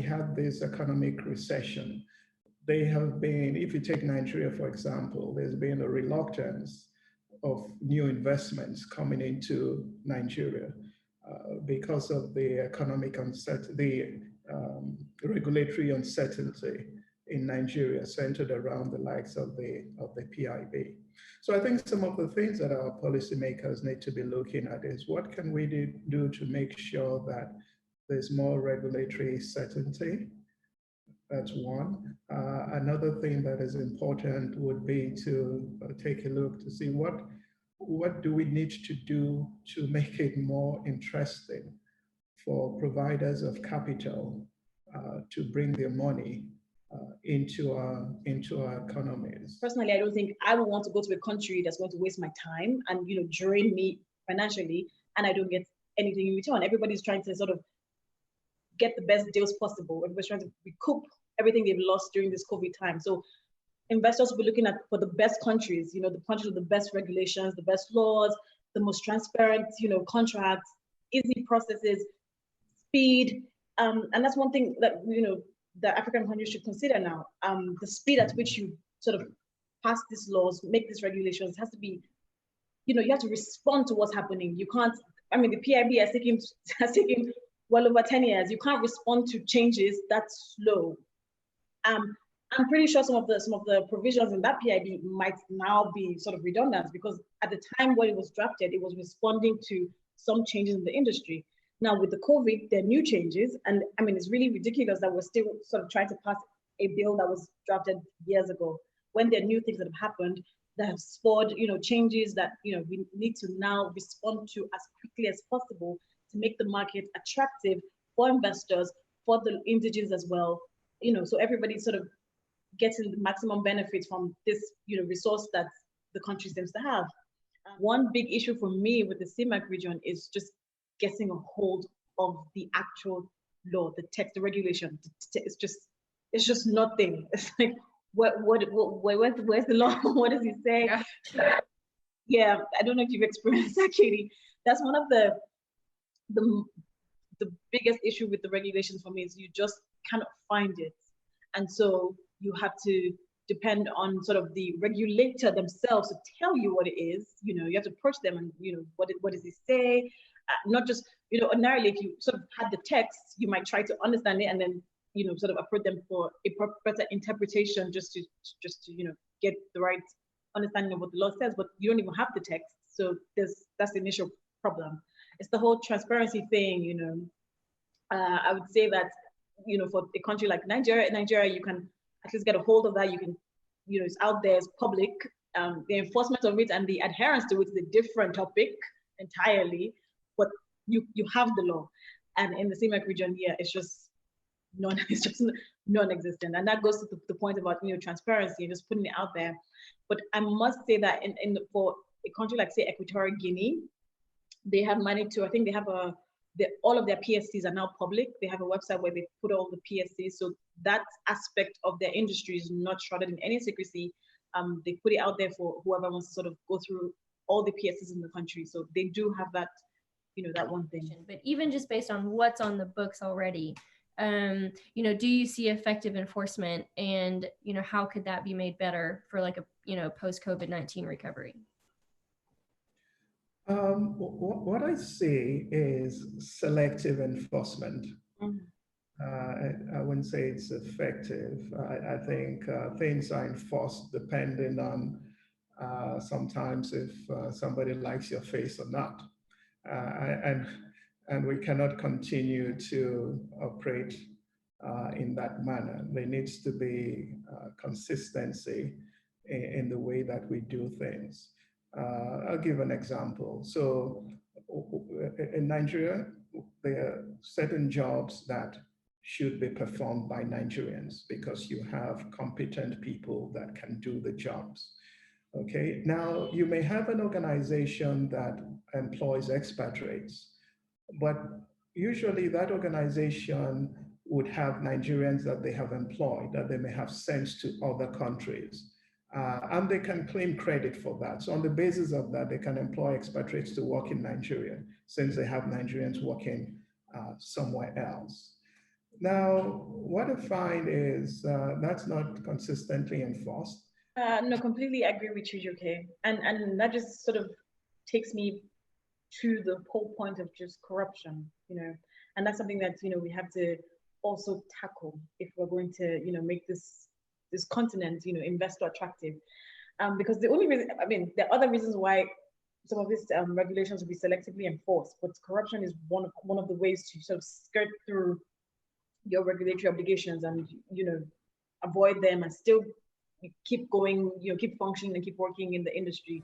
we had this economic recession, they have been, if you take Nigeria, for example, there's been a reluctance of new investments coming into Nigeria because of the economic uncertainty, the regulatory uncertainty in Nigeria centered around the likes of the PIB. So I think some of the things that our policymakers need to be looking at is what can we do to make sure that there's more regulatory certainty. That's one. Another thing that is important would be to take a look to see what do we need to do to make it more interesting for providers of capital to bring their money into our economies. Personally, I don't think I would want to go to a country that's going to waste my time and drain me financially, and I don't get anything in return. Everybody's trying to sort of get the best deals possible. Everybody's trying to recoup everything they've lost during this COVID time. So investors will be looking at for the best countries, the countries with the best regulations, the best laws, the most transparent, contracts, easy processes, speed. And that's one thing that, the African countries should consider now. The speed at which you sort of pass these laws, make these regulations, has to be, you have to respond to what's happening. You can't, the PIB has taken well over 10 years. You can't respond to changes that slow. I'm pretty sure some of the provisions in that PIB might now be sort of redundant, because at the time when it was drafted, it was responding to some changes in the industry. Now with the COVID, there are new changes, and it's really ridiculous that we're still sort of trying to pass a bill that was drafted years ago, when there are new things that have happened that have spurred, changes that we need to now respond to as quickly as possible to make the market attractive for investors, for the indigenous as well. So everybody sort of getting the maximum benefit from this, resource that the country seems to have. One big issue for me with the CIMAC region is just getting a hold of the actual law, the text, the regulation. It's just nothing. It's like, where's the law? What does it say? Yeah, I don't know if you've experienced that, Caty. That's one of the biggest issue with the regulations for me, is you just cannot find it. And so you have to depend on sort of the regulator themselves to tell you what it is. You have to approach them and, what does it say? Not just, ordinarily, if you sort of had the text, you might try to understand it and then, sort of approach them for a better interpretation just to get the right understanding of what the law says, but you don't even have the text. So that's the initial problem. It's the whole transparency thing, I would say that, for a country like Nigeria, you can at least get a hold of that. You can, it's out there, it's public. The enforcement of it and the adherence to it is a different topic entirely, but you have the law. And in the CIMAC region, yeah, it's just non-existent. And that goes to the point about, transparency and just putting it out there. But I must say that for a country like, say, Equatorial Guinea, they have managed to, I think they have all of their PSCs are now public. They have a website where they put all the PSCs. So that aspect of their industry is not shrouded in any secrecy. They put it out there for whoever wants to sort of go through all the PSCs in the country. So they do have that, that one thing. But even just based on what's on the books already, do you see effective enforcement, and, how could that be made better for like a, post-COVID-19 recovery? What I see is selective enforcement. I wouldn't say it's effective. I think things are enforced depending on sometimes if somebody likes your face or not. And we cannot continue to operate in that manner. There needs to be consistency in the way that we do things. I'll give an example. So in Nigeria, there are certain jobs that should be performed by Nigerians because you have competent people that can do the jobs. Okay, now you may have an organization that employs expatriates, but usually that organization would have Nigerians that they have employed, that they may have sent to other countries. And they can claim credit for that. So on the basis of that, they can employ expatriates to work in Nigeria since they have Nigerians working somewhere else. Now, what I find is that's not consistently enforced. No, completely agree with Chijioke. And that just sort of takes me to the whole point of just corruption, and that's something that, we have to also tackle if we're going to, make this continent, investor attractive. Because the only reason, there are other reasons why some of these regulations will be selectively enforced, but corruption is one of the ways to sort of skirt through your regulatory obligations and, avoid them and still keep going, keep functioning and keep working in the industry.